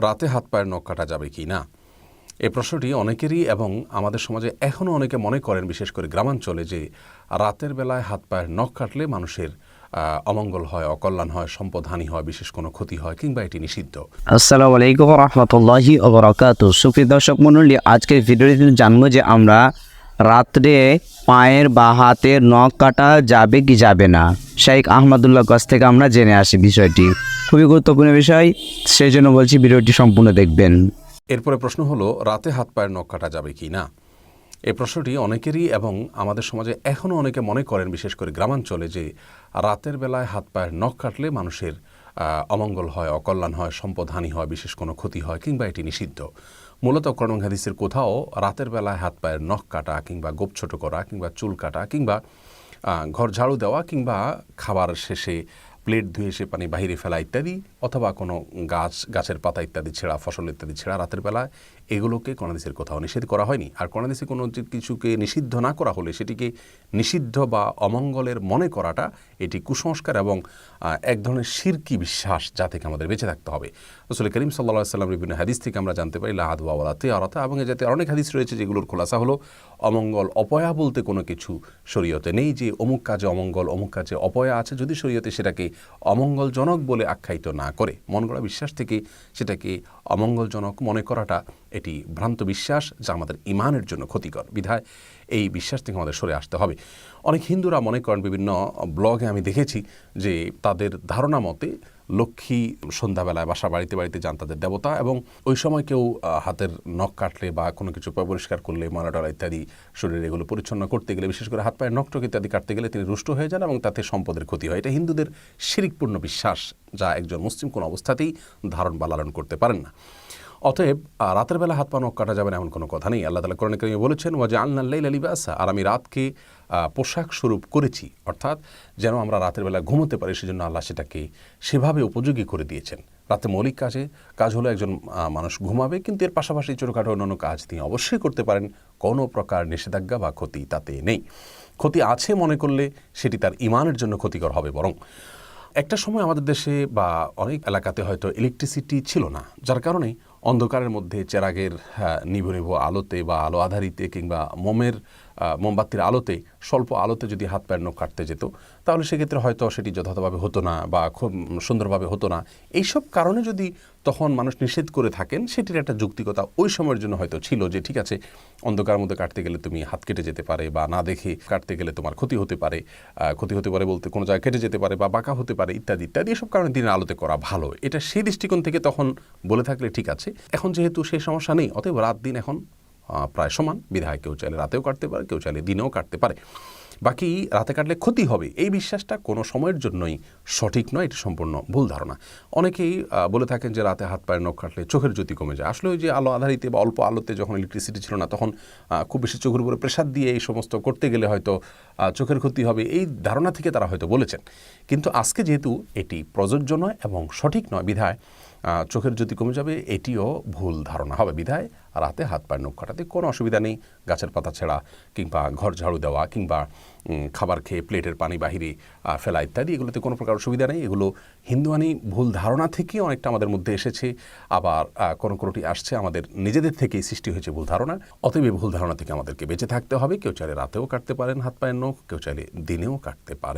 রাতে হাত পায়ের নখ কাটা যাবে কি না, এই প্রশ্নটি অনেকেরই এবং আমাদের সমাজে এখনও অনেকে মনে করেন, বিশেষ করে গ্রামাঞ্চলে, যে রাতের বেলায় হাত পায়ের নখ কাটলে মানুষের অমঙ্গল হয়, অকল্যাণ হয়, সম্পদহানি হয়, বিশেষ কোনো ক্ষতি হয়, কিংবা এটি নিষিদ্ধ। আসসালামু আলাইকুম রহমতুল্লাহি ওয়া বারাকাতুহু। সুপ্রিয় দর্শক মণ্ডলী, আজকের ভিডিওতে জানবো যে আমরা রাত্রে পায়ের বা হাতের নখ কাটা যাবে কি যাবে না। শেখ আহমদুল্লাহ কাছ থেকে আমরা জেনে আসি বিষয়টি, খুবই গুরুত্বপূর্ণ বিষয়, সেই জন্য বলছি ভিডিওটি সম্পূর্ণ দেখবেন। এরপরে প্রশ্ন হলো, রাতে হাত পায়ের নখ কাটা যাবে কি না। এই প্রশ্নটি অনেকেরই এবং আমাদের সমাজে এখনও অনেকে মনে করেন, বিশেষ করে গ্রামাঞ্চলে, যে রাতের বেলায় হাত পায়ের নখ কাটলে মানুষের অমঙ্গল হয়, অকল্যাণ হয়, সম্পদহানি হয়, বিশেষ কোনো ক্ষতি হয়, কিংবা এটি নিষিদ্ধ। মূলত কোরআন হাদিসের কোথাও রাতের বেলায় হাত পায়ের নখ কাটা, কিংবা গোপ ছোটো করা, কিংবা চুল কাটা, কিংবা ঘর ঝাড়ু দেওয়া, কিংবা খাবার শেষে প্লেট ধুয়ে সে পানি বাহিরে ফেলা ইত্যাদি, অথবা কোনো গাছের পাতা ইত্যাদি ছেঁড়া, ফসল ইত্যাদি ছেঁড়া রাতের বেলায়, এগুলোকে কোরআন হাদিসের কোথাও নিষেধ করা হয়নি। আর কোরআন হাদিসে কোনো কিছুকে নিষিদ্ধ না করা হলে সেটিকে নিষিদ্ধ বা অমঙ্গলের মনে করাটা এটি কুসংস্কার এবং এক ধরনের শিরকি বিশ্বাস, যা থেকে আমাদের বেঁচে থাকতে হবে। রাসূল করিম সাল্লাল্লাহু আলাইহি ওয়াসাল্লাম বিভিন্ন হাদিস থেকে আমরা জানতে পারি, লা আদওয়া ওয়ালা তিয়ারাতা, এবং এ জাতীয় অনেক হাদিস রয়েছে যেগুলোর খোলাসা হলো অমঙ্গল অপয়া বলতে কোনো কিছু শরীয়তে নেই, যে অমুক কাজে অমঙ্গল, অমুক কাজে অপয়া আছে। যদি শরীয়তে সেটাকে অমঙ্গলজনক বলে আখ্যায়িত না করে, মন গড়া বিশ্বাস থেকে সেটাকে অমঙ্গলজনক মনে করাটা এটি ভ্রান্ত বিশ্বাস, যা আমাদের ইমানের জন্য ক্ষতিকর। বিধায় এই বিশ্বাস থেকে আমাদের সরে আসতে হবে। অনেক হিন্দুরা মনে করেন, বিভিন্ন ব্লগে আমি দেখেছি যে তাদের ধারণা মতে লক্ষ্মী সন্ধ্যাবেলায় বাসা বাড়িতে বাড়িতে যান, তাদের দেবতা, এবং ওই সময় কেউ হাতের নখ কাটলে বা কোনো কিছু পরিষ্কার করলে, ময়লা ইত্যাদি শরীরে এগুলো পরিচ্ছন্ন করতে গেলে, বিশেষ করে হাত পায়ের নখটক ইত্যাদি কাটতে গেলে তিনি রুষ্ট হয়ে যান এবং তাতে সম্পদের ক্ষতি হয়। এটা হিন্দুদের শিরকপূর্ণ বিশ্বাস, যা একজন মুসলিম কোনো অবস্থাতেই ধারণ বা লালন করতে পারেন না। অতএব রাতের বেলা হাত পা নখ কাটা যাবে না এমন কোনো কথা নেই। আল্লাহ তাআলা কোরআনে কারিমে বলেছেন, ওয়াজআলনাল লাইলা লিবাসা, আর আমি রাতকে পোশাক স্বরূপ করেছি, অর্থাৎ যেন আমরা রাতের বেলা ঘুমোতে পারি, সেজন্য আল্লাহ সেটাকে সেভাবে উপযোগী করে দিয়েছেন। রাতে মৌলিক কাজ হলো একজন মানুষ ঘুমাবে, কিন্তু এর পাশাপাশি ছোটোখাটো অন্যান্য কাজ তিনি অবশ্যই করতে পারেন। কোনো প্রকার নিষেধাজ্ঞা বা ক্ষতি তাতে নেই। ক্ষতি আছে মনে করলে সেটি তার ইমানের জন্য ক্ষতিকর হবে। বরং একটা সময় আমাদের দেশে বা অনেক এলাকাতে হয়তো ইলেকট্রিসিটি ছিল না, যার কারণে অন্ধকারের মধ্যে চেরাগের নিভু নিভু আলোতে বা আলো আধারিতে, কিংবা মোমবাতির আলোতে, স্বল্প আলোতে যদি হাত পায়ের নখ কাটতে যেত, তাহলে সেক্ষেত্রে হয়তো সেটি যথাযথভাবে হতো না বা খুব সুন্দরভাবে হতো না। এইসব কারণে যদি তখন মানুষ নিষেধ করে থাকেন, সেটির একটা যৌক্তিকতা ওই সময়ের জন্য হয়তো ছিল, যে ঠিক আছে, অন্ধকারের মধ্যে কাটতে গেলে তুমি হাত কেটে যেতে পারে, বা না দেখে কাটতে গেলে তোমার ক্ষতি হতে পারে বলতে কোনো জায়গায় কেটে যেতে পারে বা বাঁকা হতে পারে ইত্যাদি ইত্যাদি। এসব কারণে দিনের আলোতে করা ভালো, এটা সেই দৃষ্টিকোণ থেকে তখন বলে থাকলে ঠিক আছে। এখন যেহেতু সেই সমস্যা নেই, অতএব রাত দিন এখন প্রায় সমান। বিধায় কেউ চাইলে রাতেও কাটতে পারে, কেউ চাইলে দিনেও কাটতে পারে। বাকি রাতে কাটলে ক্ষতি হবে, এই বিশ্বাসটা কোনো সময়ের জন্যই সঠিক নয়, এটি সম্পূর্ণ ভুল ধারণা। অনেকেই বলে থাকেন যে রাতে হাত পায়ের নখ কাটলে চোখের জ্যোতি কমে যায়। আসলে ওই যে আলো আধারিতে বা অল্প আলোতে, যখন ইলেকট্রিসিটি ছিল না, তখন খুব বেশি চোখের উপরে প্রেসার দিয়ে এই সমস্ত করতে গেলে হয়তো চোখের ক্ষতি হবে, এই ধারণা থেকে তারা হয়তো বলেছেন। কিন্তু আজকে যেহেতু এটি প্রযোজ্য নয় এবং সঠিক নয়, বিধায় চোখের জ্যোতি কমে যাবে, এটিও ভুল ধারণা হবে। বিধায় রাতে হাত পায়ের নখ কাটাতে কোনো অসুবিধা নেই। গাছের পাতা ছেঁড়া, কিংবা ঘর ঝাড়ু দেওয়া, কিংবা খাবার খেয়ে প্লেটের পানি বাহিরে ফেলা ইত্যাদি, এগুলোতে কোনো প্রকার অসুবিধা নেই। এগুলো হিন্দুয়ানি ভুল ধারণা থেকে অনেকটা আমাদের মধ্যে এসেছে, আবার কোনোটি আসছে আমাদের নিজেদের থেকেই সৃষ্টি হয়েছে ভুল ধারণা। অতএব ভুল ধারণা থেকে আমাদেরকে বেঁচে থাকতে হবে। কেউ চাইলে রাতেও কাটতে পারেন হাত পায়ের নখ, কেউ চাইলে দিনেও কাটতে পারেন।